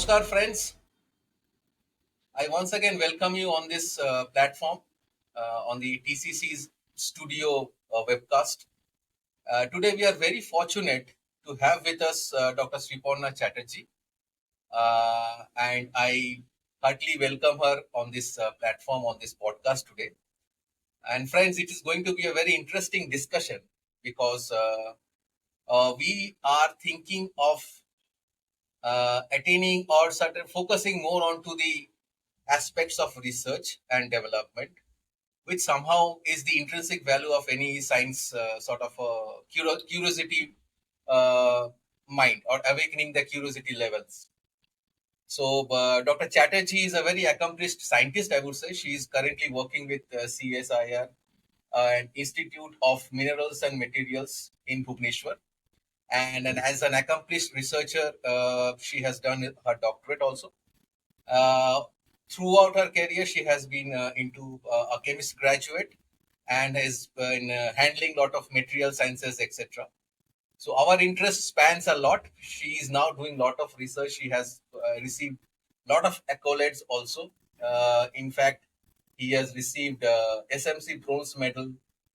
Namaskar, friends. I once again welcome you on this platform on the TCC's studio webcast. Today, we are very fortunate to have with us Dr. Sriporna Chatterjee, and I heartily welcome her on this platform, on this podcast today. And, friends, it is going to be a very interesting discussion because we are thinking of attaining or certain focusing more onto the aspects of research and development, which somehow is the intrinsic value of any science sort of curiosity uh, mind or awakening the curiosity levels. So, Dr. Chatterjee is a very accomplished scientist, I would say. She is currently working with CSIR, an Institute of Minerals and Materials in Bhubaneswar. And as an accomplished researcher, she has done her doctorate also. Uh, Throughout her career, she has been into a chemist graduate and has been handling a lot of material sciences, etc. So our interest spans a lot. She is now doing a lot of research. She has received a lot of accolades also. In fact, he has received SMC Bronze Medal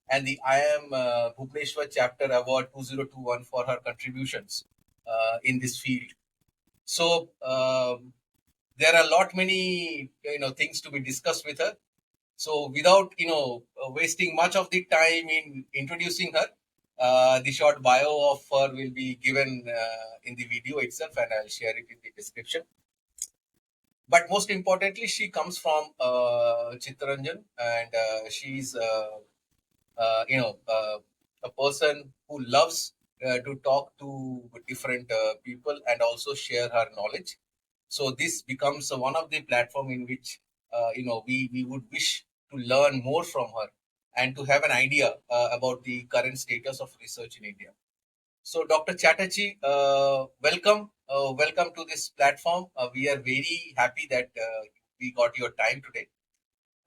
and the IIM Bhubaneswar Chapter Award 2021 for her contributions in this field. So there are a lot many things to be discussed with her. So without wasting much of the time in introducing her, the short bio of her will be given in the video itself, and I'll share it in the description. But most importantly, she comes from Chittaranjan, and she's a person who loves to talk to different people and also share her knowledge. So this becomes one of the platform in which we would wish to learn more from her and to have an idea about the current status of research in India. So, Dr. Chatterjee, welcome to this platform. We are very happy that we got your time today,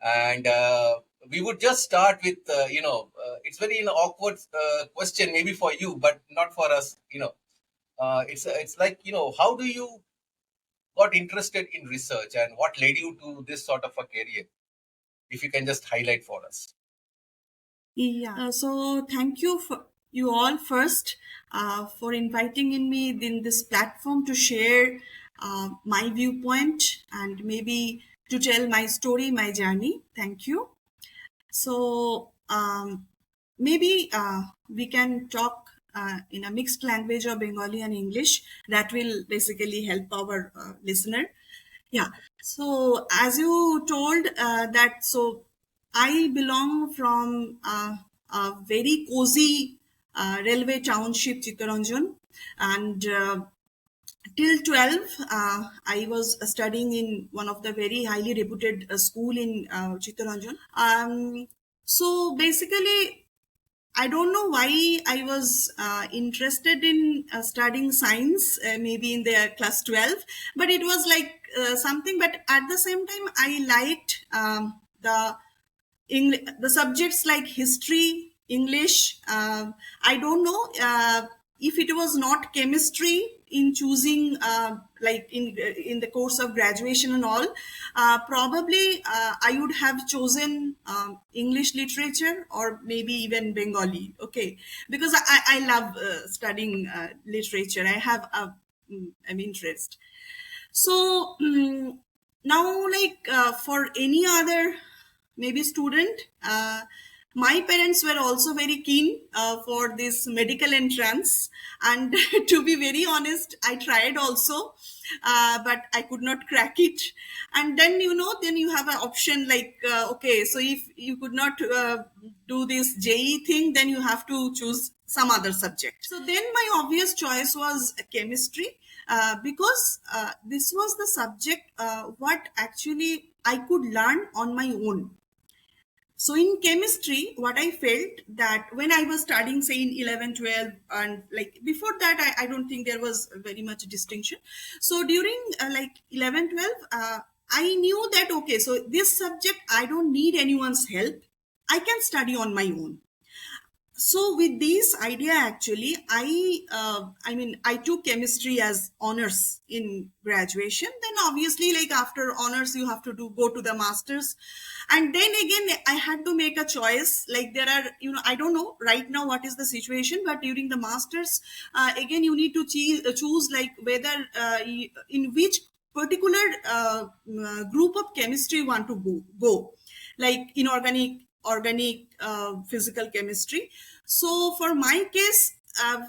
and we would just start with it's very awkward question maybe for you, but not for us. It's like how do you got interested in research and what led you to this sort of a career? If you can just highlight for us. So thank you for you all first for inviting in me in this platform to share my viewpoint and maybe to tell my story, my journey. Thank you. So maybe we can talk in a mixed language of Bengali and English. That will basically help our listener. Yeah. So as you told that, so I belong from a very cozy railway township, Chittaranjan, and till 12 I was studying in one of the very highly reputed school in Chittaranjan. So basically I don't know why I was interested in studying science, maybe in the class 12, but it was like something. But at the same time, I liked the subjects like history, English. I don't know if it was not chemistry in choosing, like in the course of graduation and all. Probably I would have chosen English literature or maybe even Bengali. Okay, because I love studying literature. I have an interest. So now, like for any other maybe student, my parents were also very keen for this medical entrance, and to be very honest, I tried also, but I could not crack it. And then then you have an option like okay, so if you could not do this JE thing, then you have to choose some other subject. So then my obvious choice was chemistry, because this was the subject what actually I could learn on my own. So in chemistry, what I felt that when I was studying, say in 11, 12, and like before that, I don't think there was very much distinction. So during like 11, 12, I knew that, okay, so this subject, I don't need anyone's help. I can study on my own. So with this idea, actually, I mean, I took chemistry as honors in graduation. Then obviously, like after honors, you have to go to the masters, and then again, I had to make a choice. Like there are, I don't know right now what is the situation, but during the masters, again, you need to choose like whether in which particular group of chemistry you want to go, like inorganic, organic, physical chemistry. So for my case,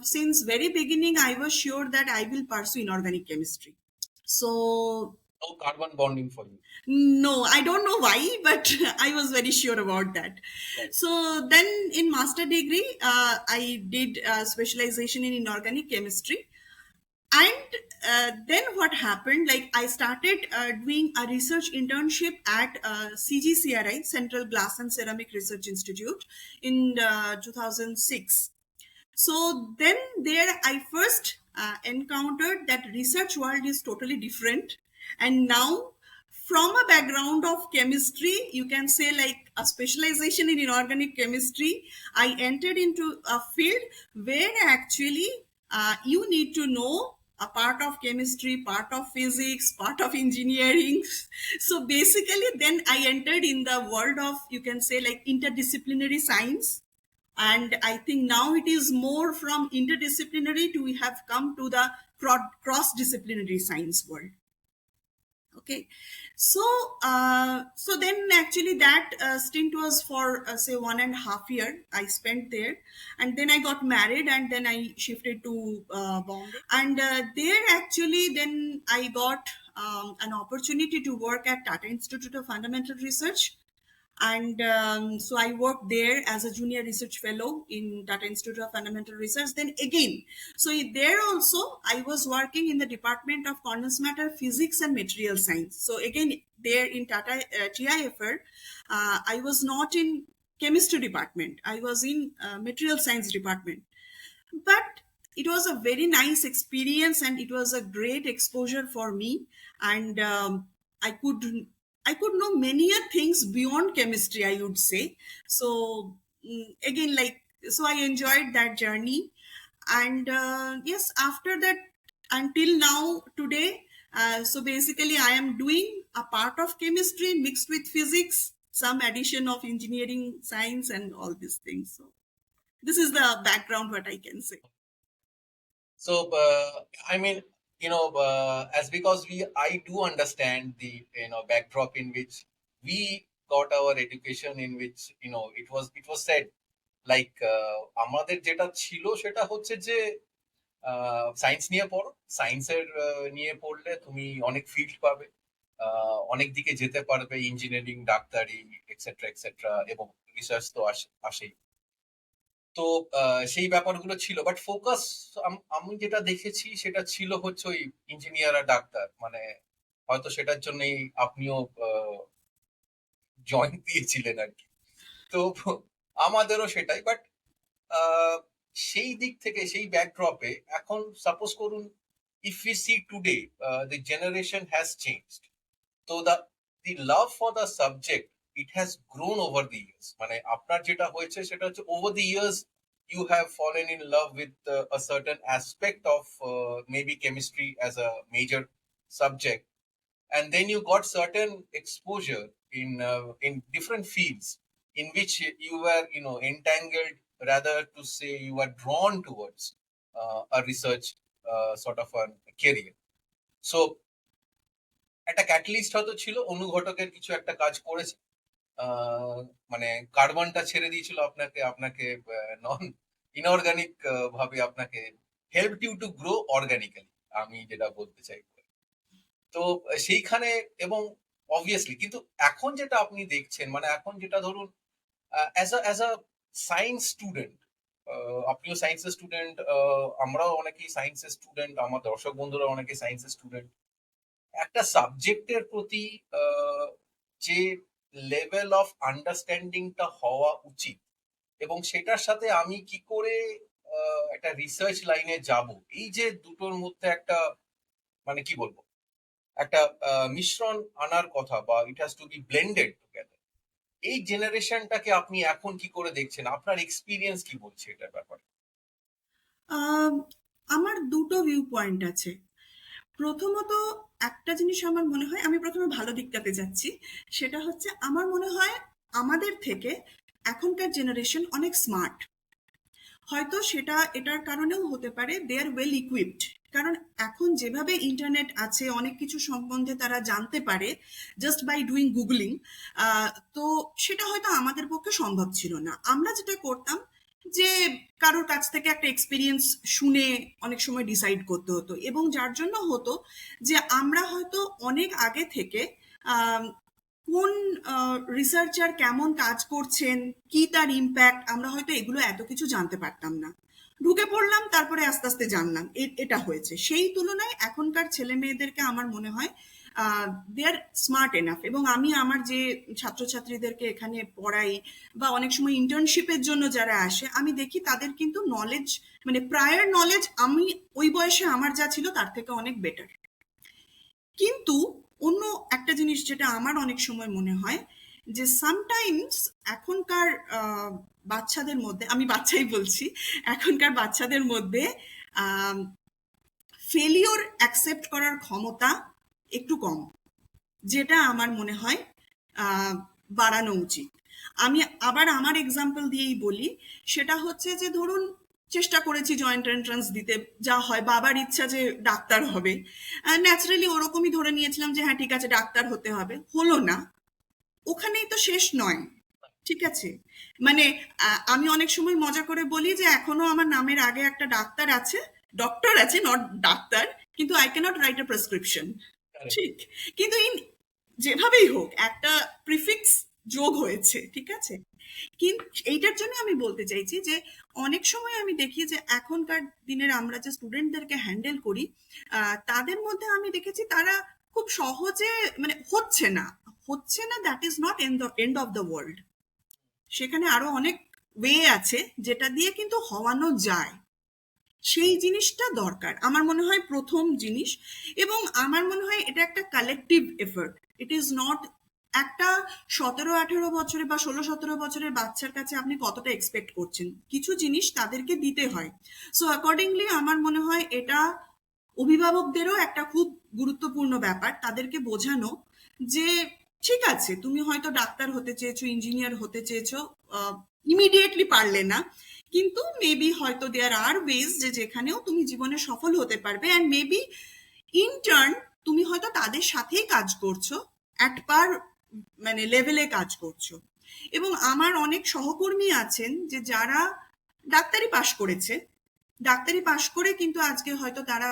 since very beginning, I was sure that I will pursue inorganic chemistry. So No carbon bonding for you. no, I don't know why, but I was very sure about that. Right. So then in master degree, I did specialization in inorganic chemistry. And then what happened, like I started doing a research internship at CGCRI, Central Glass and Ceramic Research Institute, in 2006. So then there I first encountered that research world is totally different. And now from a background of chemistry, you can say like a specialization in inorganic chemistry, I entered into a field where actually you need to know a part of chemistry, part of physics, part of engineering. So basically then I entered in the world of, you can say, like interdisciplinary science. And I think now it is more from interdisciplinary to we have come to the cross disciplinary science world. Okay, so so then actually that stint was for say 1.5 year I spent there, and then I got married, and then I shifted to Bombay, and there actually then I got an opportunity to work at Tata Institute of Fundamental Research. And so I worked there as a junior research fellow in Tata Institute of Fundamental Research. Then again, so there also I was working in the Department of Condensed Matter Physics and Material Science. So again, there in Tata TIFR, I was not in chemistry department. I was in material science department. But it was a very nice experience, and it was a great exposure for me. And I could I could know many things beyond chemistry, I would say. So again, like, so I enjoyed that journey. And yes, after that, until now today, so basically I am doing a part of chemistry mixed with physics, some addition of engineering science and all these things. So this is the background what I can say. So, I mean, as because I do understand the backdrop in which we got our education, in which it was said like আমাদের যেটা ছিল সেটা হচ্ছে যে science নিয়ে পড়ো, সায়েন্সের নিয়ে পড়লে তুমি অনেক ফিল্ড পাবে, অনেক দিকে যেতে পারবে, ইঞ্জিনিয়ারিং, ডাক্তারি, এক্সেট্রা এক্সেট্রা, এবং রিসার্চ তো আসেই। তো সেই ব্যাপারগুলো ছিল, বাট ফোকাস আমি যেটা দেখেছি সেটা ছিল হচ্ছে ওই ইঞ্জিনিয়ার আর ডাক্তার, মানে হয়তো সেটার জন্যই আপনিও জয়েন দিয়েছিলেন আর কি। তো আমাদেরও সেটাই, বাট সেই দিক থেকে, সেই ব্যাকড্রপে এখন সাপোজ করুন, if you see today the generation has changed, তো the love for the subject, it has grown over the years. মানে আপনার যেটা হয়েছে সেটা হচ্ছে over the years you have fallen in love with a certain aspect of maybe chemistry as a major subject, and then you got certain exposure in different fields in which you were entangled, rather to say you were drawn towards a research sort of a career. So একটা catalyst হয়তো ছিল, অনুঘটকের কিছু একটা কাজ করেছে, মানে কার্বনটা ছেড়ে দিয়েছিল আপনাকে, নন ইনঅর্গানিক ভাবে আপনাকে help you to grow organically, আমি যেটা বলতে চাই। তো সেইখানে, এবং অবভিয়াসলি কিন্তু এখন যেটা আপনি দেখছেন, মানে এখন যেটা ধরুন অ্যাজ আ সায়েন্স স্টুডেন্ট, আপনিও সায়েন্সের স্টুডেন্ট, আমরাও অনেকেই সায়েন্সের স্টুডেন্ট, আমার দর্শক বন্ধুরা অনেকে সায়েন্সের স্টুডেন্ট, একটা সাবজেক্টের প্রতি যে লেভেল অফ আন্ডারস্ট্যান্ডিংটা হওয়া উচিত, এবং সেটার সাথে আমি কি করে একটা রিসার্চ লাইনে যাব, এই যে দুটোর মধ্যে একটা, মানে কি বলবো, একটা মিশ্রণ আনার কথা, বা it has to be blended together. এই জেনারেশনটাকে আপনি এখন কি করে দেখছেন? আপনার এক্সপিরিয়েন্স কি বলছে এটার ব্যাপারে? আম, আমার দুটো ভিউ পয়েন্ট আছে। প্রথমত, একটা জিনিস আমার মনে হয়, আমি প্রথমে ভালো দিকটাতে যাচ্ছি। সেটা হচ্ছে, আমার মনে হয় আমাদের থেকে এখনকার জেনারেশন অনেক স্মার্ট। হয়তো সেটা এটার কারণেও হতে পারে দে আর ওয়েল ইকুইপড। কারণ এখন যেভাবে ইন্টারনেট আছে, অনেক কিছু সম্বন্ধে তারা জানতে পারে জাস্ট বাই ডুইং গুগলিং। তো সেটা হয়তো আমাদের পক্ষে সম্ভব ছিল না। আমরা যেটা করতাম, যে কারোর কাছ থেকে একটা এক্সপিরিয়েন্স শুনে অনেক সময় ডিসাইড করতে হতো, এবং যার জন্য হতো যে আমরা হয়তো অনেক আগে থেকে কোন রিসার্চার কেমন কাজ করছেন, কি তার ইম্প্যাক্ট, আমরা হয়তো এগুলো এত কিছু জানতে পারতাম না। ঢুকে পড়লাম, তারপরে আস্তে আস্তে জানলাম এটা হয়েছে। সেই তুলনায় এখনকার ছেলে মেয়েদেরকে আমার মনে হয় দে আর স্মার্ট এনাফ। এবং আমি আমার যে ছাত্রছাত্রীদেরকে এখানে পড়াই, বা অনেক সময় ইন্টার্নশিপের জন্য যারা আসে, আমি দেখি তাদের কিন্তু নলেজ, মানে প্রায়র নলেজ আমি ওই বয়সে আমার যা ছিল তার থেকে অনেক বেটার। কিন্তু অন্য একটা জিনিস যেটা আমার অনেক সময় মনে হয়, যে সামটাইমস এখনকার বাচ্চাদের মধ্যে, আমি বাচ্চাই বলছি, এখনকার বাচ্চাদের মধ্যে ফেলিওর অ্যাকসেপ্ট করার ক্ষমতা একটু কম, যেটা আমার মনে হয় আহ, বাড়ানো উচিত। আমি আবার আমার এক্সাম্পল দিয়েই বলি। সেটা হচ্ছে যে ধরুন, চেষ্টা করেছি জয়েন্ট এন্ট্রান্স দিতে, যা হয় বাবার ইচ্ছা যে ডাক্তার হবে, ন্যাচারালি ওরকমই ধরে নিয়েছিলাম যে হ্যাঁ ঠিক আছে ডাক্তার হতে হবে, হলো না। ওখানেই তো শেষ নয়, ঠিক আছে? মানে আমি অনেক সময় মজা করে বলি যে এখনো আমার নামের আগে একটা ডাক্তার আছে, ডক্টর আছে, নট ডাক্তার। কিন্তু I cannot write a prescription, Correct. ঠিক? কিন্তু যেভাবেই হোক একটা প্রিফিক্স যোগ হয়েছে, ঠিক আছে? কিন্তু এইটার জন্য আমি বলতে চাইছি যে অনেক সময় আমি দেখি যে এখনকার দিনের আমরা যে স্টুডেন্টদেরকে হ্যান্ডেল করি, তাদের মধ্যে আমি দেখেছি তারা খুব সহজে, মানে হচ্ছে না, that is not end of the world. সেখানে আরো অনেক ওয়ে আছে যেটা দিয়ে কিন্তু হওয়ানো যায়। সেই জিনিসটা দরকার আমার মনে হয়, প্রথম জিনিস। এবং আমার মনে হয় এটা একটা collective effort. It is not একটা 17-18 বছরের বা 16-17 বছরের বাচ্চার কাছে আপনি কতটা এক্সপেক্ট করছেন, কিছু জিনিস তাদেরকে দিতে হয়। সো অ্যাকর্ডিংলি আমার মনে হয় এটা অভিভাবকদেরও একটা খুব গুরুত্বপূর্ণ ব্যাপার, তাদেরকে বোঝানো যে ঠিক আছে, তুমি হয়তো ডাক্তার হতে চেয়েছো, ইঞ্জিনিয়ার হতে চেয়েছো, ইমিডিয়েটলি পারলে না, কিন্তু মেবি হয়তো দেয়ার আর ওয়েজ যে যেখানেও তুমি জীবনে সফল হতে পারবে। অ্যান্ড মেবি ইন টার্ন তুমি হয়তো তাদের সাথেই কাজ করছো, অ্যাট পার মানে লেভেলে কাজ করছো। এবং আমার অনেক সহকর্মী আছেন যে যারা ডাক্তারি পাশ করেছে, ডাক্তারি পাশ করে কিন্তু আজকে হয়তো তারা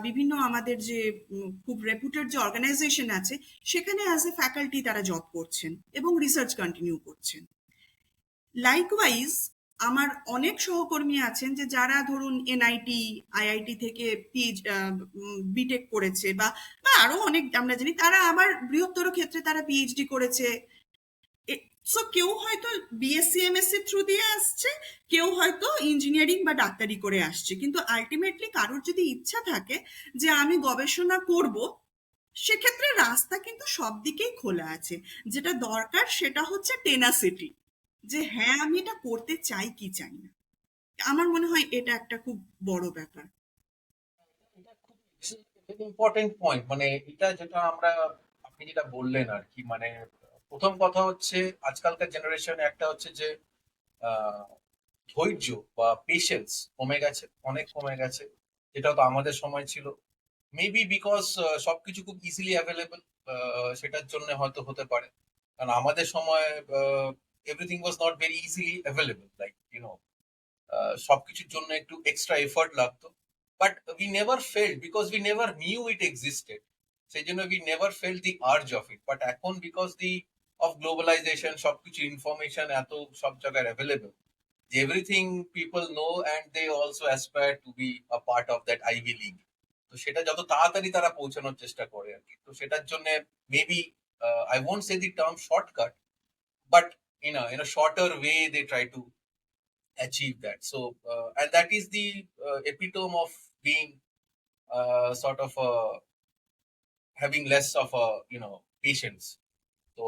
বিভিন্ন আমাদের যে খুব রেপুটেড যে অর্গানাইজেশন আছে, সেখানে অ্যাজ এ ফ্যাকাল্টি তারা জব করছেন এবং রিসার্চ কন্টিনিউ করছেন। লাইকওয়াইজ আমার অনেক সহকর্মী আছেন যে যারা ধরুন এনআইটি, আইআইটি থেকে বিটেক করেছে, বা বা আরো অনেক আমরা জানি, তারা আবার বৃহত্তর ক্ষেত্রে তারা পিএইচডি করেছে। সো কেউ হয়তো বিএসসি এমএসসি থ্রু দিয়ে আসছে, কেউ হয়তো ইঞ্জিনিয়ারিং বা ডাক্তারি করে আসছে, কিন্তু আলটিমেটলি কারোর যদি ইচ্ছা থাকে যে আমি গবেষণা করব, সেক্ষেত্রে রাস্তা কিন্তু সব দিকেই খোলা আছে। যেটা দরকার সেটা হচ্ছে টেনাসিটি, যে হ্যাঁ আমি এটা করতে চাই কি চাই না। আমার মনে হয় এটা একটা খুব বড় ব্যাপার। এটা খুব ইম্পর্টেন্ট পয়েন্ট, মানে এটা যেটা আমরা, আপনি যেটা বললেন আর কি, মানে প্রথম কথা হচ্ছে আজকালকার জেনারেশন একটা হচ্ছে যে আহ, ধৈর্য বা পেশেন্স কমে গেছে, অনেক কমে গেছে। যেটা তো আমাদের সময় ছিল। মেবি বিকজ সবকিছু খুব ইজিলি অ্যাভেলেবল, সেটার জন্য হয়তো হতে পারে। কারণ আমাদের সময় everything was not very easily available, like সবকিছুর জন্য একটু এক্সট্রা এফর্ট লাগতো। But we never felt because we never knew it existed. সেই জন্য we never felt the urge of it. But এখন বিকজ দি অফ গ্লোবালাইজেশন, সবকিছু information এত সব জায়গায় অ্যাভেলেবল, যে everything people know and they also aspire to be a part of that Ivy League. তো সেটা যত তাড়াতাড়ি তারা পৌঁছানোর চেষ্টা করে আর কি। তো সেটার জন্য maybe I won't say the term shortcut, but in a shorter way they try to achieve that. So and that is the epitome of being sort of having less of a patience. তো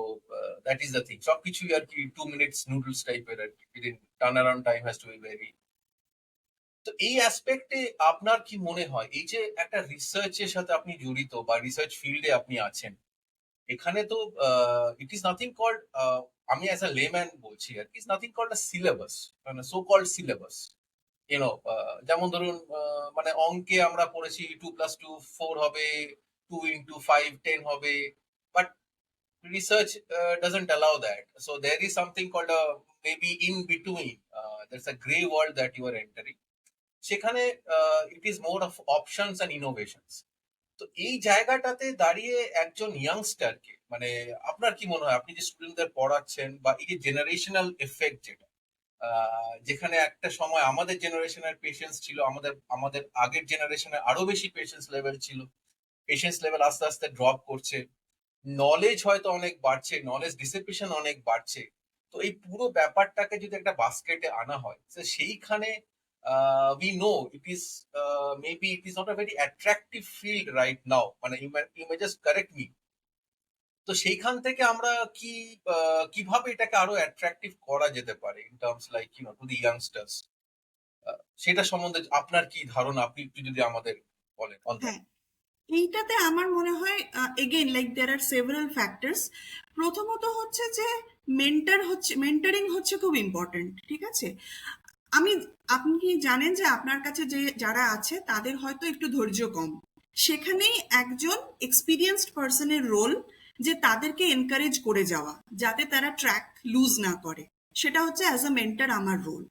that is the thing, সবকিছু আর কি 2 minutes noodles টাইপের আর কি, turn around time has to be very. তো এই অ্যাসপেক্টে আপনার কি মনে হয়, এই যে একটা রিসার্চের সাথে আপনি জড়িত বা রিসার্চ ফিল্ডে আপনি আছেন, এখানে তো ইট ইজ নাথিং কল্ড, আমি অ্যাজ আ লেম্যান বলছি আর কি, is nothing called a syllabus, মানে সো কল্ড সিলেবাস, ইউনো। যেমন ধরুন মানে অঙ্কে আমরা পড়েছি 2+2 4 হবে, 2 × 5 10 হবে, but research doesn't allow that. So there is something called a maybe in between. There's a gray world that you are entering. সেখানে ইট is more of options and innovations. তো এই জায়গাটাতে দাঁড়িয়ে একজন ইয়াংস্টারকে, মানে আপনার কি মনে হয়, আপনি যে স্টুডেন্টদের পড়াচ্ছেন, বা এই যে জেনারেশনাল এফেক্ট যেটা, যেখানে একটা সময় আমাদের জেনারেশনের পেশেন্স ছিল, আমাদের আমাদের আগের জেনারেশনে আরো বেশি পেশেন্স লেভেল ছিল, পেশেন্স লেভেল আস্তে আস্তে ড্রপ করছে, নলেজ হয়তো অনেক বাড়ছে, নলেজ ডিসিপিশন অনেক বাড়ছে। তো এই পুরো ব্যাপারটাকে যদি একটা বাস্কেটে আনা হয়, তো সেইখানে we know it is maybe it is not a very attractive field right now, মানে you may just correct me। তো সেইখান থেকে আমরা কি কিভাবে এটাকে আরো অ্যাট্রাকটিভ করা যেতে পারে in terms like to the youngsters, সেটা সম্বন্ধে আপনার কি ধারণা, আপনি একটু যদি আমাদের বলেন on that। হ্যাঁ, এইটাতে আমার মনে হয় again like there are several factors. প্রথমত হচ্ছে যে মেন্টারিং হচ্ছে খুব ইম্পর্টেন্ট, ঠিক আছে? আমি আপনি কি জানেন যে আপনার কাছে যে যারা আছে তাদের হয়তো একটু ধৈর্য কম, সেখানেই একজন এক্সপিরিয়েন্সড পার্সনের রোল যে তাদেরকে এনকারেজ করে যাওয়া যাতে তারা ট্র্যাক লুজ না করে, সেটা হচ্ছে অ্যাজ আ মেন্টার আমার রোল।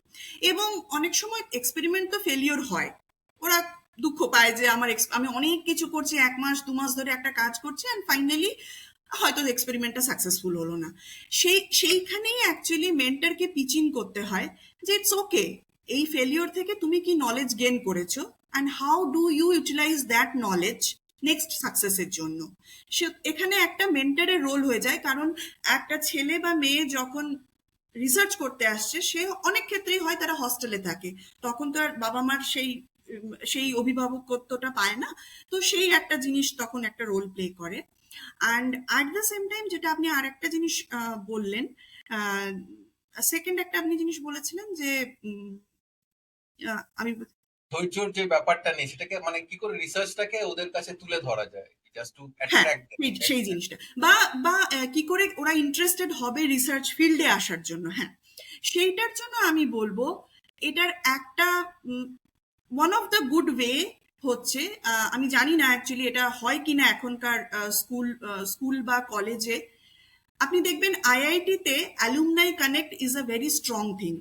এবং অনেক সময় এক্সপেরিমেন্ট তো ফেলিওর হয়, ওরা দুঃখ পায় যে আমি অনেক কিছু করছি, 1 মাস 2 মাস ধরে একটা কাজ করছি, অ্যান্ড ফাইনালি হয়তো এক্সপেরিমেন্টটা সাকসেসফুল হলো না। সেইখানেই অ্যাকচুয়ালি মেন্টারকে পিচিং করতে হয় যে ইটস ওকে, এই ফেলিওর থেকে তুমি কি নলেজ গেন করেছো, and how do you utilize that knowledge next সাকসেসের জন্য। এখানে একটা মেন্টারের রোল হয়ে যায়, কারণ একটা ছেলে বা মেয়ে যখন রিসার্চ করতে আসছে, সে অনেক ক্ষেত্রেই হয় তারা হস্টেলে থাকে, তখন তো আর বাবা মার সেই অভিভাবকত্বটা পায় না, তো সেই একটা জিনিস তখন একটা রোল প্লে করে। And at the same time যেটা আপনি আর একটা জিনিস বললেন, সেকেন্ড একটা আপনি জিনিস বলেছিলেন যে আমি ধৈর্যর যে ব্যাপারটা নেই, সেটাকে মানে কি করে রিসার্চটাকে ওদের কাছে তুলে ধরা যায়, জাস্ট টু হ্যাঁ, অ্যাট্রাক্ট সেই জিনিসটা, বা বা কি করে ওরা ইন্টারেস্টেড হবে রিসার্চ ফিল্ডে আসার জন্য। হ্যাঁ, সেইটার জন্য আমি বলবো এটার একটা one of the good way হচ্ছে, আমি জানি না অ্যাকচুয়ালি এটা হয় কিনা এখনকার স্কুল বা কলেজে, আপনি দেখবেন আইআইটিতে alumni connect is a very strong thing.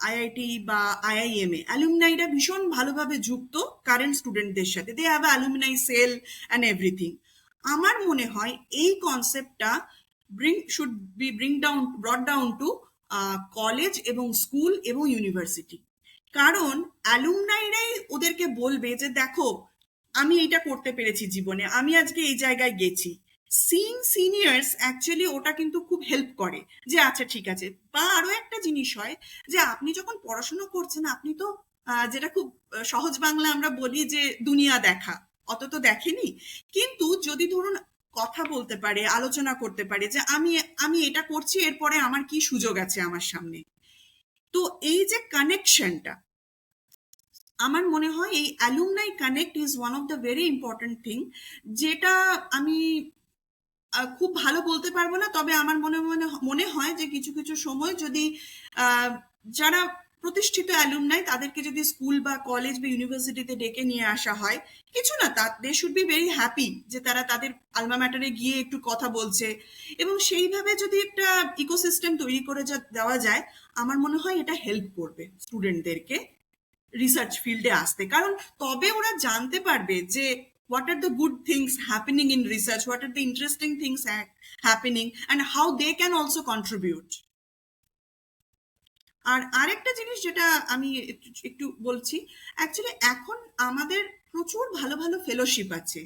IIT বা আইআইএম এ অ্যালুমনাইরা ভীষণ ভালোভাবে যুক্ত কারেন্ট স্টুডেন্টদের সাথে, they have alumni cell and everything. আমার মনে হয় এই কনসেপ্টটা should be brought down to college এবং স্কুল এবং ইউনিভার্সিটি। কারণ অ্যালুমনাইরাই ওদেরকে বলবে যে দেখো, আমি এটা করতে পেরেছি জীবনে, আমি আজকে এই জায়গায় গেছি। সিইং সিনিয়র্স অ্যাকচুয়ালি ওটা কিন্তু খুব হেল্প করে যে আচ্ছা ঠিক আছে। বা আরো একটা জিনিস হয় যে আপনি যখন পড়াশোনা করছেন, আপনি তো যেটা খুব সহজ বাংলা আমরা বলি যে দুনিয়া দেখা, অত তো দেখেনি, কিন্তু যদি ধরুন কথা বলতে পারে, আলোচনা করতে পারে যে আমি আমি এটা করছি, এরপরে আমার কি সুযোগ আছে আমার সামনে, তো এই যে কানেকশনটা, আমার মনে হয় এই alumni connect is one of the very important thing, যেটা আমি খুব ভালো বলতে পারবো না, তবে আমার মনে হয় যে কিছু কিছু সময় যদি যারা প্রতিষ্ঠিত অ্যালুমনাই তাদেরকে যদি স্কুল বা কলেজ বা ইউনিভার্সিটিতে ডেকে নিয়ে আসা হয়, কিছু না, they should be very happy যে তারা তাদের আলমা ম্যাটারে গিয়ে একটু কথা বলছে, এবং সেইভাবে যদি একটা ইকোসিস্টেম তৈরি করে দেওয়া যায়, আমার মনে হয় এটা হেল্প করবে স্টুডেন্টদেরকে রিসার্চ ফিল্ডে আসতে। কারণ তবে ওরা জানতে পারবে যে what are the good things happening in research, what are the interesting things happening, and how they can also contribute. আর আরেকটা জিনিস যেটা আমি একটু বলছি, অ্যাকচুয়ালি এখন আমাদের প্রচুর ভালো ভালো ফেলোশিপ আছে,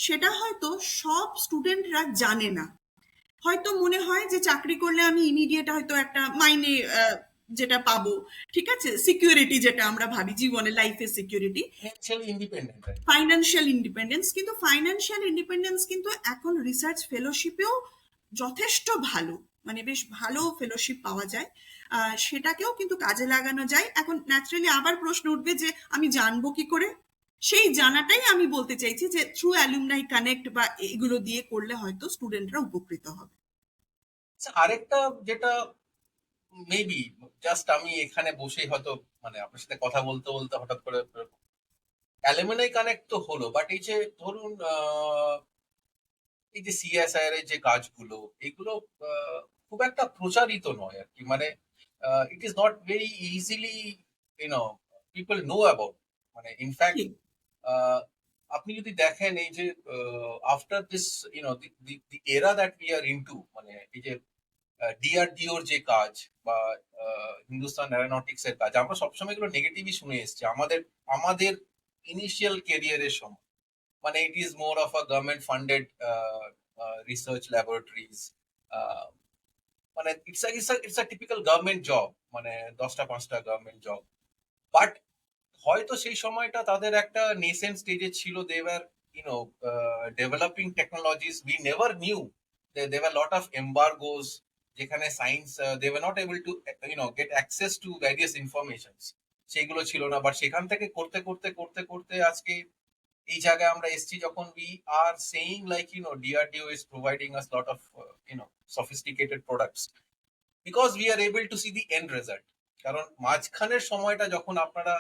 সেটা হয়তো সব স্টুডেন্টরা জানে না। হয়তো মনে হয় যে চাকরি করলে আমি ইমিডিয়েট হয়তো একটা মাইনে যেটা পাবো, ঠিক আছে, সিকিউরিটি যেটা আমরা ভাবি জীবনে, লাইফের সিকিউরিটি, ফাইন্যান্সিয়াল ইন্ডিপেন্ডেন্স, কিন্তু ফাইন্যান্সিয়াল ইন্ডিপেন্ডেন্স কিন্তু এখন রিসার্চ ফেলোশিপেও যথেষ্ট ভালো, মানে বেশ ভালো ফেলোশিপ পাওয়া যায়। সেটাকেও কিন্তু কাজে লাগানো যায়। এখন ন্যাচারালি আবার প্রশ্ন উঠবে যে আমি জানবো কি করে? সেই জানাটাই আমি বলতে চাইছি যে থ্রু অ্যালুমনাই কানেক্ট বা এগুলো দিয়ে করলে হয়তো স্টুডেন্টরা উপকৃত হবে। আচ্ছা, আরেকটা যেটা মেবি জাস্ট আমি এখানে বসেই হয়তো মানে আপনার সাথে কথা বলতে বলতে হঠাৎ করে অ্যালুমিনাই কানেক্ট তো হলো, বাট এই যে ধরুন এই যে সিএসআইআর এর যে কাজগুলো, এগুলো আহ, খুব একটা প্রচারিত নয় আর কি, মানে it is not very easily you know people know about, মানে ইনফ্যাক্ট ঠিক। আপনি যদি দেখেন এই যে আফটার দিস দি এরা দ্যাট উই আর ইনটু, মানে এই যে ডিআরডিওর যে কাজ বা হিন্দুস্তান অ্যারোনটিক্স এর কাজ, আমরা সবসময় এগুলো নেগেটিভই শুনে এসেছি আমাদের আমাদের ইনিশিয়াল কেরিয়ারের সময়, মানে it is more of a government funded research laboratories, মানে it's a typical government job, মানে 10টা 5টা গভর্নমেন্ট জব। বাট হয়তো সেই সময়টা তাদের একটা নেসেন্ট স্টেজে ছিল, they were you know developing technologies, we never knew they were lot of embargoes, যেখানে science they were not able to get access to various informations, সেগুলো ছিল না। বাট সেখান থেকে করতে করতে করতে করতে আজকে এই জায়গায় আমরা এসেছি, যখন we are saying like DRDO is providing us lot of sophisticated products because we are able to see the end result. কারণ মাঝখানের সময়টা যখন আপনারা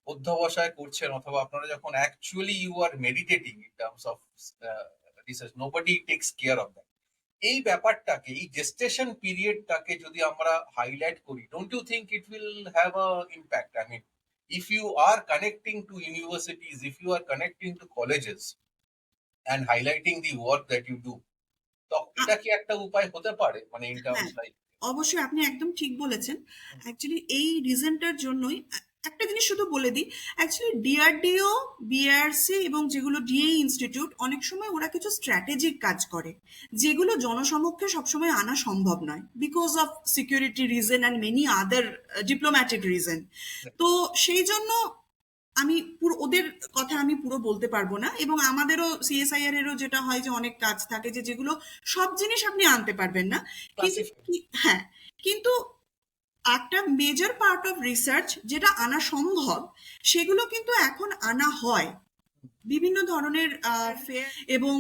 অধ্যবসায় করছেন, অথবা আপনারা যখন actually you are meditating in terms of research, nobody takes care of that. এই ব্যাপারটাকে, এই জেস্টেশন পিরিয়ডটাকে যদি আমরা হাইলাইট করি, don't you think it will have a impact? I mean, if you are connecting to universities, if you are connecting to colleges and highlighting the work that you do, তো এটা কি একটা উপায় হতে পারে, মানে ইন টার্মস হ্যাঁ, like? অবশ্যই আপনি একদম ঠিক বলেছেন। অ্যাকচুয়ালি এই রিজনটার জন্যই একটা জিনিস শুধু বলে দিই, অ্যাকচুয়ালি ডিআরডিও, বিআরসি এবং যেগুলো ডিএ ইনস্টিটিউট, অনেক সময় ওরা কিছু স্ট্র্যাটেজিক কাজ করে যেগুলো জনসমক্ষে সবসময় আনা সম্ভব নয়, because of security reason and many other diplomatic reason. তো সেই জন্য আমি পুরো ওদের কথা আমি পুরো বলতে পারবো না, এবং আমাদেরও সিএসআইআর এরও যেটা হয় যে অনেক কাজ থাকে যে যেগুলো সব জিনিস আপনি আনতে পারবেন না। কিন্তু ক্লাসিফাই। হ্যাঁ, কিন্তু একটা মেজর পার্ট অফ রিসার্চ যেটা আনা সম্ভব সেগুলো কিন্তু এখন আনা হয় বিভিন্ন ধরনের ফেয়ার, এবং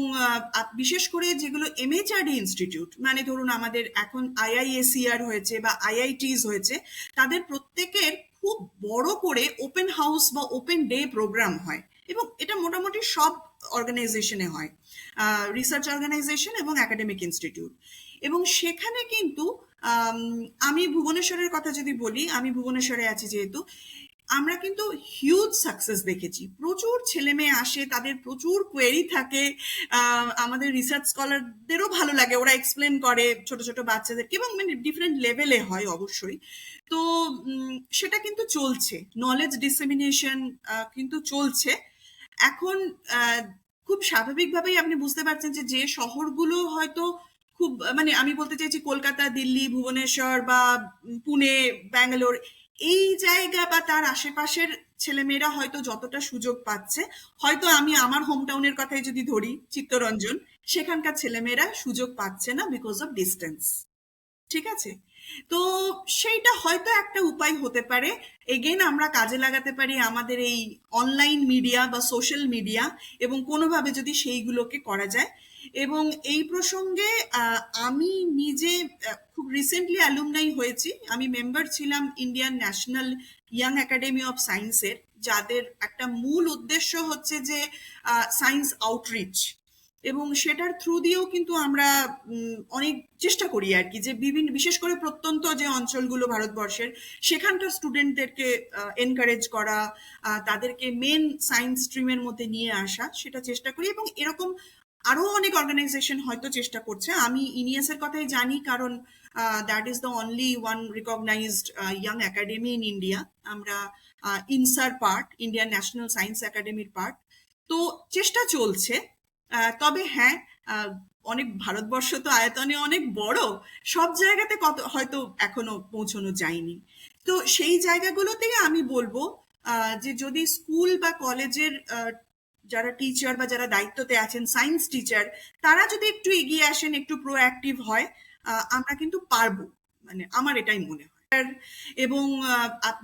বিশেষ করে যেগুলো এমএচআরডি ইনস্টিটিউট, মানে ধরুন আমাদের এখন আইআইএসিআর হয়েছে বা আইআইটিস হয়েছে, তাদের প্রত্যেকের খুব বড় করে ওপেন হাউস বা ওপেন ডে প্রোগ্রাম হয়, এবং এটা মোটামুটি সব অর্গানাইজেশনে হয়, রিসার্চ অর্গানাইজেশন এবং একাডেমিক ইনস্টিটিউট। এবং সেখানে কিন্তু আমি ভুবনেশ্বরের কথা যদি বলি, আমি ভুবনেশ্বরে আছি যেহেতু, আমরা কিন্তু হিউজ সাকসেস দেখেছি। প্রচুর ছেলে মেয়ে আসে, তাদের প্রচুর কোয়েরি থাকে। আমাদের রিসার্চ স্কলারদেরও ভালো লাগে, ওরা এক্সপ্লেন করে ছোট ছোট বাচ্চাদেরকে, এবং মানে ডিফারেন্ট লেভেলে হয় অবশ্যই। তো সেটা কিন্তু চলছে, নলেজ ডিসেমিনেশন কিন্তু চলছে এখন। খুব স্বাভাবিকভাবেই আপনি বুঝতে পারছেন যে যে শহরগুলো হয়তো খুব, মানে আমি বলতে চাইছি কলকাতা, দিল্লি, ভুবনেশ্বর বা পুনে, ব্যাঙ্গালোর, এই জায়গা বা তার আশেপাশের ছেলেমেয়েরা হয়তো যতটা সুযোগ পাচ্ছে, হয়তো আমি আমার হোম টাউনের কথাই যদি ধরি, চিত্তরঞ্জন, সেখানকার ছেলেমেয়েরা সুযোগ পাচ্ছে না বিকজ অফ ডিস্টেন্স। ঠিক আছে? তো সেইটা হয়তো একটা উপায় হতে পারে। এগেন আমরা কাজে লাগাতে পারি আমাদের এই অনলাইন মিডিয়া বা সোশ্যাল মিডিয়া, এবং কোনোভাবে যদি সেইগুলোকে করা যায়। এবং এই প্রসঙ্গে আমি নিজে খুব রিসেন্টলি অ্যালুমনাই হয়েছি। আমি মেম্বার ছিলাম Indian national young academy of সায়েন্সের, যাদের একটা মূল উদ্দেশ্য হচ্ছে যে সায়েন্স আউটরিচ, এবং সেটার থ্রু দিয়েও কিন্তু আমরা অনেক চেষ্টা করি আর কি, যে বিভিন্ন বিশেষ করে প্রত্যন্ত যে অঞ্চলগুলো ভারতবর্ষের, সেখানকার স্টুডেন্টদেরকে এনকারেজ করা, তাদেরকে মেন সায়েন্স স্ট্রিমের মধ্যে নিয়ে আসা, সেটা চেষ্টা করি। এবং এরকম আরো অনেক অর্গানাইজেশন হয়তো চেষ্টা করছে। আমি ইনিএস এর কথাই জানি, কারণ that is the only one recognised young academy in India. আমরা ইনসার পার্ট, ইন্ডিয়ান ন্যাশনাল সায়েন্স একাডেমির পার্ট। তো চেষ্টা চলছে। তবে হ্যাঁ, অনেক, ভারতবর্ষ তো আয়তনে অনেক বড়, সব জায়গাতে কত হয়তো এখনো পৌঁছানো যায়নি। তো সেই জায়গাগুলোতেই আমি বলবো যে যদি স্কুল বা কলেজের যারা টিচার বা যারা দায়িত্বতে আছেন, সায়েন্স টিচার, তারা যদি একটু এগিয়ে আসেন, একটু প্রোঅ্যাক্টিভ হয়, আমরা কিন্তু পারবো, মানে আমার এটাই মনে হয়। এবং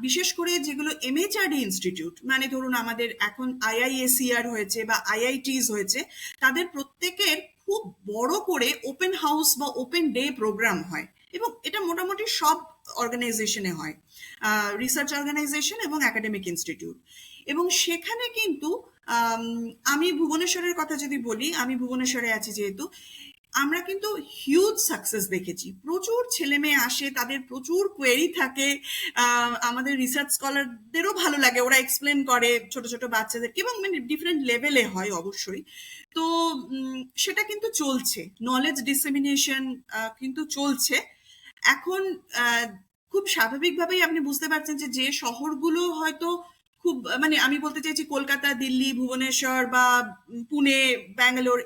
বিশেষ করে যেগুলো এমএচআরডি ইনস্টিটিউট, মানে ধরুন আমাদের এখন আইআইএসিআর হয়েছে বা আইআইটিস হয়েছে, তাদের প্রত্যেকের খুব বড় করে ওপেন হাউস বা ওপেন ডে প্রোগ্রাম হয়, এবং এটা মোটামুটি সব অর্গানাইজেশনে হয়, রিসার্চ অর্গানাইজেশন এবং একাডেমিক ইনস্টিটিউট। এবং সেখানে কিন্তু আমি ভুবনেশ্বরের কথা যদি বলি, আমি ভুবনেশ্বরে আছি যেহেতু, আমরা কিন্তু হিউজ সাকসেস দেখেছি। প্রচুর ছেলে মেয়ে আসে, তাদের প্রচুর কোয়েরি থাকে, আমাদের রিসার্চ স্কলারদেরও ভালো লাগে, ওরা এক্সপ্লেন করে ছোট ছোট বাচ্চাদেরকে, এবং মানে ডিফারেন্ট লেভেলে হয় অবশ্যই। তো সেটা কিন্তু চলছে, নলেজ ডিসেমিনেশন কিন্তু চলছে এখন। খুব স্বাভাবিকভাবেই আপনি বুঝতে পারছেন যে যে শহরগুলো হয়তো খুব, মানে আমি বলতে চাইছি কলকাতা, দিল্লি, ভুবনেশ্বর বা পুনে, ব্যাঙ্গালোর,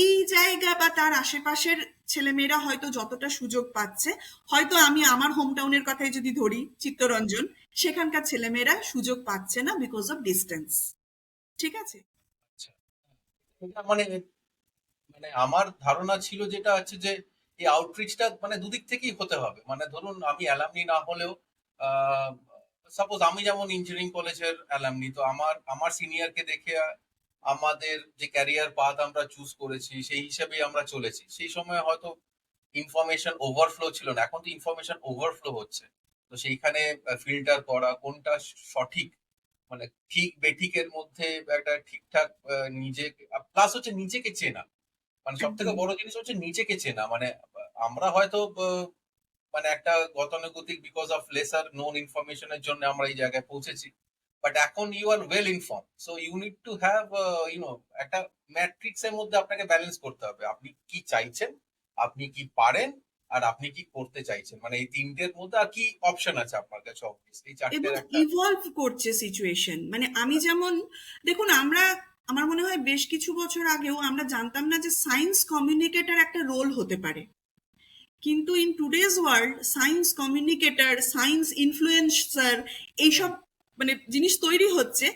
এই জায়গা বা তার আশেপাশের ছেলেমেয়েরা হয়তো যতটা সুযোগ পাচ্ছে, হয়তো আমি আমার হোম টাউনের কথাই যদি ধরি, চিত্তরঞ্জন, সেখানকার ছেলেমেয়েরা সুযোগ পাচ্ছে না বিকজ অফ ডিস্টেন্স। ঠিক আছে। আচ্ছা, এটা মানে মানে আমার ধারণা ছিল যেটা হচ্ছে যে এই আউটরিচটা মানে দুদিক থেকেই হতে হবে। মানে ধরুন আমি অ্যালামনি না হলেও, সাপোজ আমি যেমন ইঞ্জিনিয়ারিং কলেজের অ্যালামনি, তো আমার আমার সিনিয়রকে দেখে আমাদের যে ক্যারিয়ার পাথ আমরা চুজ করেছি সেই হিসেবেই আমরা চলেছি। সেই সময় হয়তো ইনফরমেশন ওভারফ্লো ছিল না, এখন তো ইনফরমেশন ওভারফ্লো হচ্ছে। তো সেইখানে ফিল্টার করা কোনটা সঠিক, মানে ঠিক বেঠিকের মধ্যে একটা ঠিকঠাক নিজে, প্লাস হচ্ছে নিজেকে চেনা। মানে সব থেকে একদম। বড় জিনিস হচ্ছে নিজেকে চেনা। মানে আমরা হয়তো মানে একটা গতানুগতিক বিকজ অফ লেসার নোন ইনফরমেশনের জন্য আমরা এই জায়গায় পৌঁছেছি। বাট এখন you are well inform, so you need to have একটা ম্যাট্রিক্স এর মধ্যে আপনাকে ব্যালেন্স করতে হবে। আপনি কি চাইছেন, আপনি কি পারেন, আর আপনি কি করতে চাইছেন, মানে এই তিনটের মধ্যে আর কি অপশন আছে আপনার কাছে, এই এবং চারটের একটা। ইভলভ করছে সিচুয়েশন, মানে আমি যেমন, দেখুন আমরা, আমার মনে হয় বেশ কিছু বছর আগেও আমরা জানতাম না যে সায়েন্স কমিউনিকেটর একটা রোল হতে পারে, কিন্তু in today's world science communicator, science influencer, hmm. এইসব মানে জিনিস তৈরি হচ্ছে,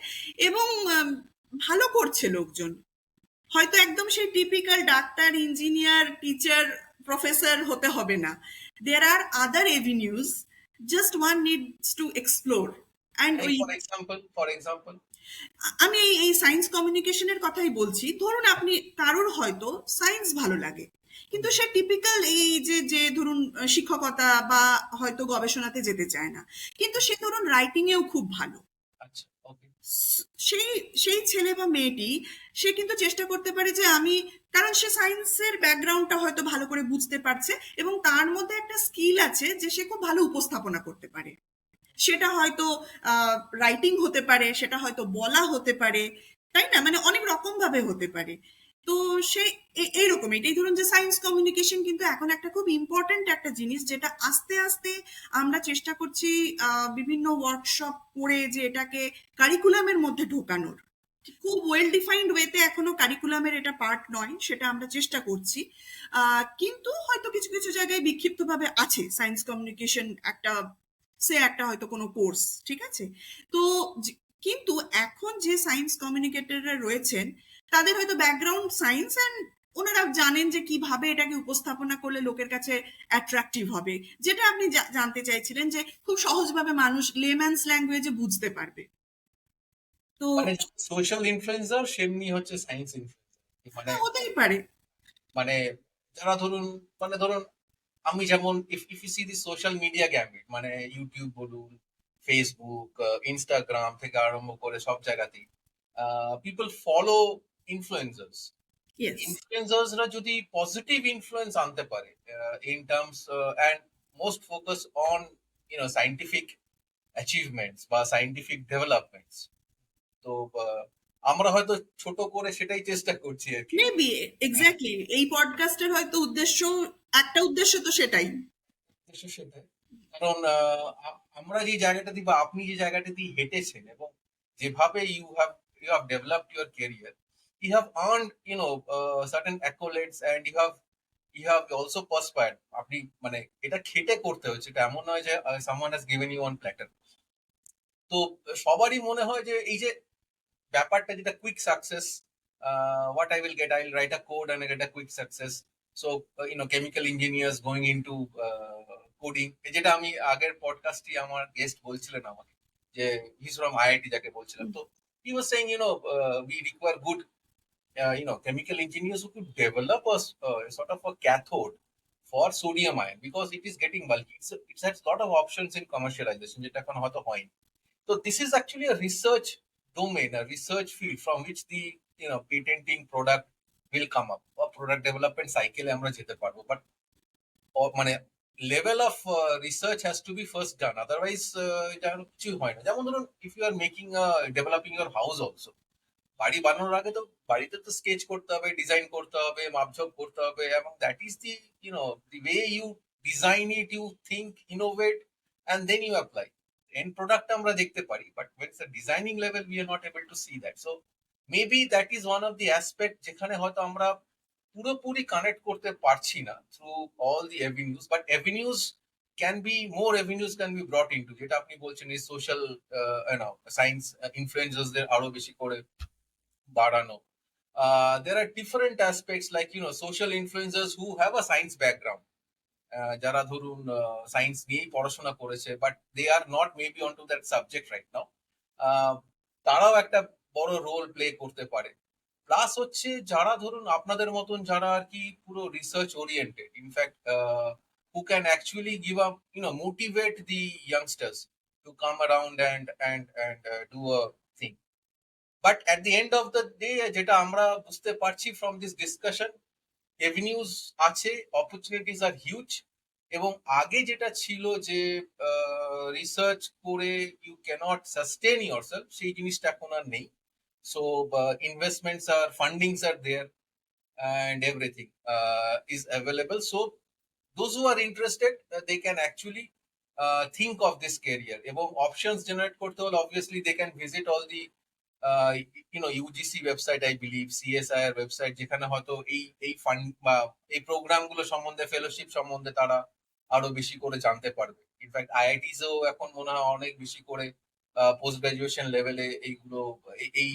এবং ভালো করছে লোকজন। হয়তো একদম সেই typical doctor, engineer, teacher, professor হতে হবে না। There are other avenues, just one needs to explore. And এই ওই, ফর এক্সাম্পল। আমি এই সায়েন্স কমিউনিকেশনের কথাই বলছি। ধরুন আপনি, কারোর হয়তো সায়েন্স ভালো লাগে, কিন্তু সে টিপিক্যাল এই যে যে ধরুন শিক্ষকতা বা হয়তো গবেষণাতে যেতে চায় না, কিন্তু সে ধরুন রাইটিং এও খুব ভালো। আচ্ছা, ওকে। সেই সেই ছেলে বা মেয়েটি, সে কিন্তু চেষ্টা করতে পারে যে আমি, কারণ সে সায়েন্সের ব্যাকগ্রাউন্ডটা হয়তো ভালো করে বুঝতে পারছে, এবং তার মধ্যে একটা স্কিল আছে যে সে খুব ভালো উপস্থাপনা করতে পারে। সেটা হয়তো রাইটিং হতে পারে, সেটা হয়তো বলা হতে পারে, তাই না? মানে অনেক রকম ভাবে হতে পারে। তো সে এইরকম, এটাই ধরুন যে সায়েন্স কমিউনিকেশন কিন্তু এখন একটা খুব ইম্পর্ট্যান্ট একটা জিনিস, যেটা আস্তে আস্তে আমরা চেষ্টা করছি বিভিন্ন ওয়ার্কশপ করে যে এটাকে কারিকুলামের মধ্যে ঢোকানোর। খুব ওয়েল ডিফাইন্ড ওয়েতে এখনো কারিকুলামের এটা পার্ট নয়, সেটা আমরা চেষ্টা করছি। কিন্তু হয়তো কিছু কিছু জায়গায় বিক্ষিপ্তভাবে আছে সায়েন্স কমিউনিকেশন একটা, সে একটা হয়তো কোনো কোর্স, ঠিক আছে। তো কিন্তু এখন যে সায়েন্স কমিউনিকেটররা রয়েছেন, তাদের হয়তো ব্যাকগ্রাউন্ড সায়েন্স, অ্যান্ড ওনারা জানেন যে কিভাবে এটাকে উপস্থাপনা করলে লোকের কাছে অ্যাট্রাকটিভ হবে, যেটা আপনি জানতে চাইছিলেন, যে খুব সহজভাবে মানুষ লেম্যানস ল্যাঙ্গুয়েজে বুঝতে পারবে। তো মানে সোশ্যাল ইনফ্লুয়েন্সার সেমনি হচ্ছে সায়েন্স ইনফ্লুয়েন্সার। মানে হ্যাঁ, হতেই পারে। মানে যারা ধরুন, মানে ধরুন আমি যেমন if you see the social media gambit, মানে ইউটিউব বলুন, ফেসবুক, ইনস্টাগ্রাম থেকে আরম্ভ করে সব জায়গাতেই পিপল ফলো ইনফ্লুয়েন্সার্স। ইয়েস। ইনফ্লুয়েন্সার্সরা যদি পজিটিভ ইনফ্লুয়েন্স আনতে পারে in terms and most focus on scientific achievements বা সাইন্টিফিক ডেভেলপমেন্টস, তো আমরা হয়তো ছোট করে সেটাই চেষ্টা করছি আর কি। মেবি, হ্যাঁ, এক্স্যাক্টলি, এই পডকাস্টের হয়তো উদ্দেশ্য, একটা উদ্দেশ্য তো সেটাই। সেটাই। কারণ আমরা যে জায়গাটাতে বা আপনি যে জায়গাটাতে হেঁটেছেন এবং যেভাবে you have developed your career, you have earned certain acolytes and you have also perspired. আপনি মানে এটা খেটে করতে হচ্ছে, এটা এমন নয় যে someone has given you on platter. তো সবারই মনে হয় যে এই যে ব্যাপারটা যেটা quick success, what I will get, I'll write a code and I get a quick success. So chemical engineers going into coding, যেটা আমি আগের পডকাস্টে আমার গেস্ট বলছিলেন আমাকে, যে হিজ ফ্রম আইআইটি যাকে বলছিলাম, তো he was saying we require good chemical engineers who could develop a sort of a cathode for sodium ion, because it is getting bulky. It has a lot of options in commercialization, যেটা এখন হয়তো হয়নি. So this is actually a research domain, a research field from which the patenting product will come up, or product development cycle আমরা যেতে পারবো, but মানে level of research has to be first done, otherwise এটা কিছু হয় না. যেমন ধরুন, if you are making developing your house also, বাড়ি বানানোর আগে তো বাড়িতে তো স্কেচ করতে হবে, ডিজাইন করতে হবে, মাপঝোপ করতে হবে, এবং that is the the way you design it, you think, innovate, and then you apply. End product আমরা দেখতে পারি, but when it's designing level we are not able to see that. So maybe that is one of the aspect যেখানে হয়তো আমরা পুরোপুরি connect করতে পারছি না through all the avenues, but avenues can be more avenues can be brought into, যেটা আপনি বলছেন এই সোশ্যাল সায়েন্স ইনফ্লুয়েন্সারদের আরো বেশি করে বাড়ানো. There are different aspects like social influencers who have a science background, যারা ধরুন সায়েন্স নিয়েই পড়াশোনা করেছে, but they are not maybe on to that subject right now, তারাও একটা বড় রোল প্লে করতে পারে. প্লাস হচ্ছে যারা ধরুন আপনাদের মতন, যারা আর কি পুরো research oriented, in fact who can actually give up, motivate the youngsters to come around and do a thing. But at the end of the day, যেটা আমরা বুঝতে পারছি from this discussion, avenues আছে, opportunities are huge, এবং আগে যেটা ছিল যে রিসার্চ করে you cannot sustain yourself, সেই জিনিসটা এখন আর নেই. So investments are, fundings are there, and everything is available. So those who are interested, they can actually think of this career. এবং options generate করতে হলে obviously they can visit all the UGC website, I believe, CSIR website, যেখানে হয়তো এই fund বা এই programme গুলো সম্বন্ধে, ফেলোশিপ সম্বন্ধে তারা আরো বেশি করে জানতে পারবে. ইনফ্যাক্ট আইআইটিস এও এখন মনে হয় অনেক বেশি করে পোস্ট গ্রাজুয়েশন লেভেলে এইগুলো, এই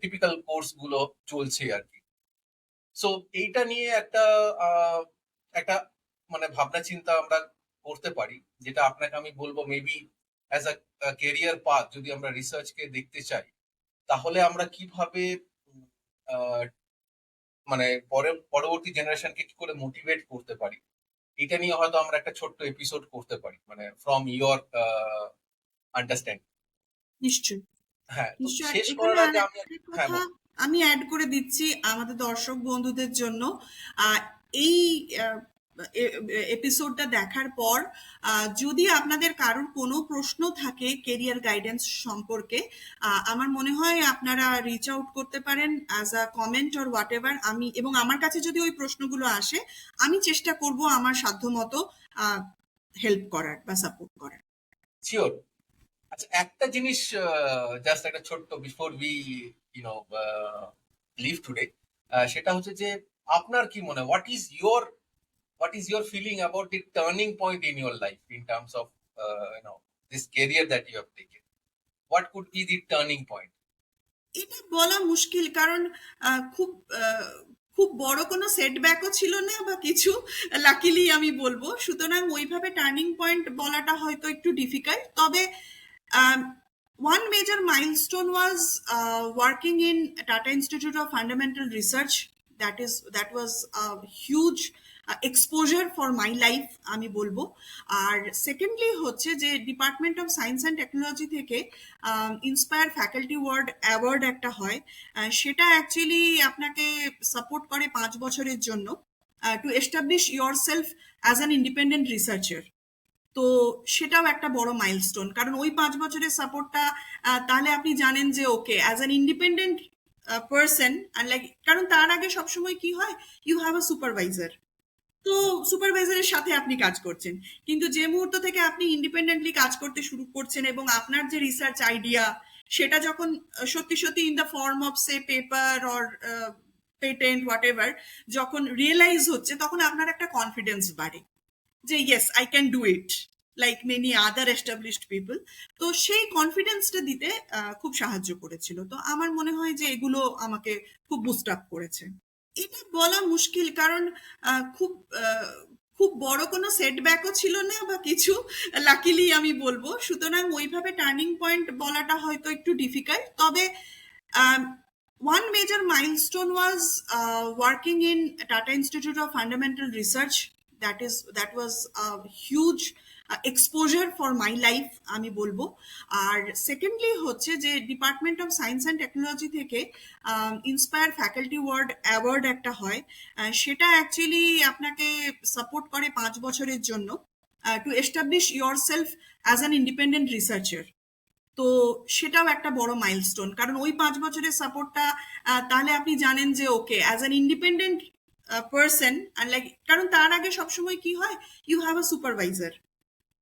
টিপিক্যাল কোর্স গুলো চলছে আর কি. সো এইটা নিয়ে একটা মানে ভাবনা চিন্তা আমরা করতে পারি, যেটা আপনাকে আমি বলবো maybe as a career path, যদি আমরা রিসার্চকে দেখতে চাই, তাহলে আমরা কিভাবে মানে পরবর্তী জেনারেশনকে কি করে মোটিভেট করতে পারি, এটা নিয়ে হয়তো আমরা একটা ছোট্ট এপিসোড করতে পারি, মানে ফ্রম ইয়োর আন্ডারস্ট্যান্ডিং. নিশ্চয়ই হ্যাঁ, তো নিশ্চয়ই শেষ এখানে করার আগে আমি আরেকটা হ্যাঁ কথা আমি অ্যাড করে দিচ্ছি আমাদের দর্শক বন্ধুদের জন্য। এই এপিসোডটা দেখার পর যদি আপনাদের কারোর কোনো প্রশ্ন থাকে কেরিয়ার গাইডেন্স সম্পর্কে, আমার মনে হয় আপনারা রিচ আউট করতে পারেন as a comment or what ever. আমি এবং আমার কাছে যদি ওই প্রশ্নগুলো আসে, আমি চেষ্টা করব আমার সাধ্যমতো হেল্প করার বা সাপোর্ট করার। শিওর. আচ্ছা, একটা জিনিস জাস্ট একটা ছোট্ট বিফোর উই লিভ টুডে, সেটা হচ্ছে যে আপনার কি মনে হয়, what is your feeling about the turning point in your life in terms of this career that you have taken? What could be the turning point? এটা বলা মুশকিল, কারণ খুব খুব বড় কোনো সেটব্যাকও ছিল না বা কিছু, লাকিলি আমি বলবো। সুতরাং ওইভাবে টার্নিং পয়েন্ট বলাটা হয়তো একটু ডিফিকাল্ট। তবে one major milestone was working in Tata Institute of Fundamental Research. That was a huge exposure for my life, আমি বলবো। আর সেকেন্ডলি হচ্ছে যে department of science and technology থেকে ইন্সপায়ার ফ্যাকাল্টি অ্যাওয়ার্ড একটা হয়, সেটা অ্যাকচুয়ালি আপনাকে সাপোর্ট করে 5 বছরের জন্য to establish your self as an independent researcher. তো সেটাও একটা বড় মাইলস্টোন, কারণ ওই 5 বছরের সাপোর্টটা তাহলে আপনি জানেন যে okay as an independent person, like, কারণ তার আগে সবসময় কি হয়, ইউ হ্যাভ আ সুপারভাইজার, তো সুপারভাইজারের সাথে আপনি কাজ করছেন। কিন্তু যে মুহূর্ত থেকে আপনি ইন্ডিপেন্ডেন্টলি কাজ করতে শুরু করছেন এবং আপনার যে রিসার্চ আইডিয়া সেটা যখন সত্যি সত্যি in the form of say paper or patent what ever যখন রিয়েলাইজ হচ্ছে, তখন আপনার একটা কনফিডেন্স বাড়ে যে yes I can do it. Like many other established people. তো সেই কনফিডেন্সটা দিতে খুব সাহায্য করেছিল। তো আমার মনে হয় যে এগুলো আমাকে খুব বুস্ট আপ করেছে। এটা বলা মুশকিল, কারণ খুব খুব বড় কোনো সেটব্যাকও ছিল না বা কিছু, লাকিলি আমি বলবো। সুতরাং ওইভাবে টার্নিং পয়েন্ট বলাটা হয়তো একটু ডিফিকাল্ট। তবে one major milestone was working in Tata Institute of Fundamental Research. That was a huge exposure for my life, আমি বলবো। আর সেকেন্ডলি হচ্ছে যে department of science and technology থেকে ইন্সপায়ার ফ্যাকাল্টি অ্যাওয়ার্ড একটা হয়। সেটা অ্যাকচুয়ালি আপনাকে সাপোর্ট করে 5 বছরের জন্য to establish your self as an independent researcher. তো সেটাও একটা বড় মাইলস্টোন, কারণ ওই 5 বছরের সাপোর্টটা তাহলে আপনি জানেন যে okay as an independent person, like, কারণ তার আগে সবসময় কি হয়, ইউ হ্যাভ আ সুপারভাইজার।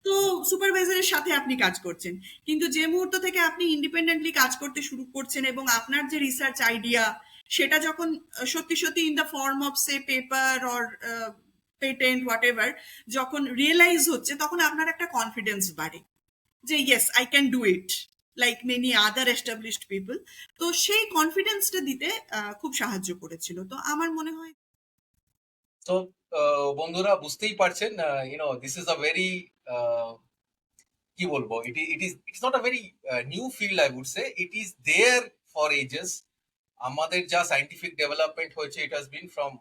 তো সুপারভাইজারের সাথে আপনি কাজ করছেন, কিন্তু যে মুহূর্ত থেকে আপনি ইন্ডিপেন্ডেন্টলি কাজ করতে শুরু করছেন এবং আপনার যে রিসার্চ আইডিয়া সেটা যখন সত্যি সত্যি in the form of say paper or patent what ever যখন রিয়েলাইজ হচ্ছে, তখন আপনার একটা কনফিডেন্স বাড়ে যে yes I can do it like many other established people. তো সেই কনফিডেন্সটা দিতে খুব সাহায্য করেছিল। তো আমার মনে হয় তো বন্ধুরা বুঝতেই পারছেন, দিস ইজ আ ভেরি, কি বলবো, it's not a very new field, I would say it is there for ages. আমাদের যা সাইন্টিফিক ডেভেলপমেন্ট হয়েছে, it has been from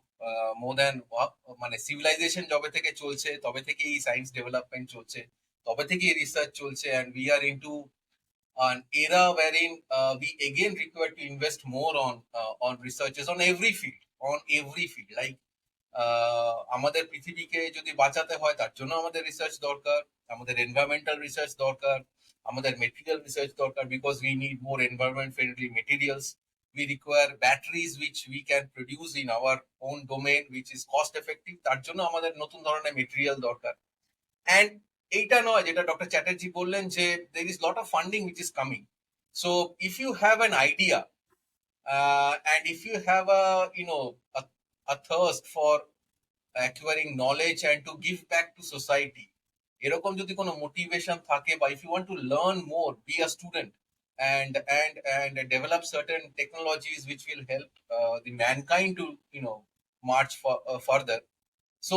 more than, মানে সিভিলাইজেশন যবে থেকে চলছে তবে থেকে এই সায়েন্স ডেভেলপমেন্ট চলছে, তবে থেকে এই রিসার্চ চলছে, and we are into an era wherein we again require to invest more on researches on every field, like আমাদের পৃথিবীকে যদি বাঁচাতে হয় তার জন্য আমাদের রিসার্চ দরকার, আমাদের এনভায়রনমেন্টাল রিসার্চ দরকার, আমাদের মেটেরিয়াল রিসার্চ দরকার, because we need more environment friendly materials. We require batteries which we can produce in our own domain, which is cost effective, তার জন্য আমাদের নতুন ধরনের মেটেরিয়াল দরকার। অ্যান্ড এইটা নয় যেটা ডক্টর চ্যাটার্জি বললেন যে there is lot of funding which is coming. So if you have an idea and if you have a thirst for acquiring knowledge and to give back to society, এরকম যদি কোনো motivation থাকে, বা if you want to learn more, be a student and develop certain technologies which will help the mankind to march further, so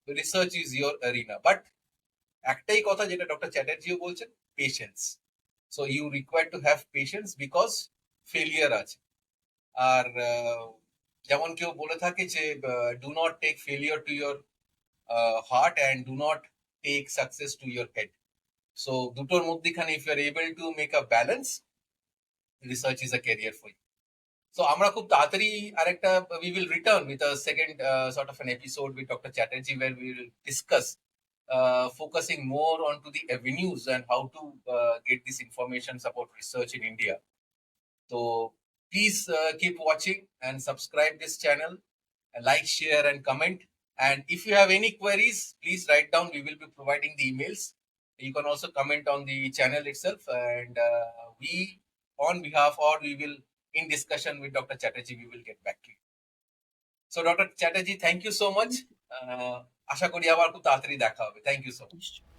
research is your arena. But একটাই কথা যেটা doctor চ্যাটার্জিও বলছেন, patience. So you require to have patience because failure আছে। আর যেমন কেউ বলে থাকে যে do not take failure to your heart and do not take success to your head. So দুটোর মধ্যেখানে if you are able to make a balance, research is a career for you. So আমরা খুব তাড়াতাড়ি আরেকটা, we will return with a second sort of an episode with Dr. Chatterjee, where we will discuss focusing more onto the avenues and how to get this information about research in India. So please keep watching and subscribe this channel, and like, share and comment. And if you have any queries, please write down. We will be providing the emails. You can also comment on the channel itself, and we, on behalf, or we will, in discussion with Dr. Chatterjee, we will get back to you. So Dr. Chatterjee, thank you so much. আশা করি আবার খুব তাড়াতাড়ি দেখা হবে। Thank you so much. নিশ্চয়ই।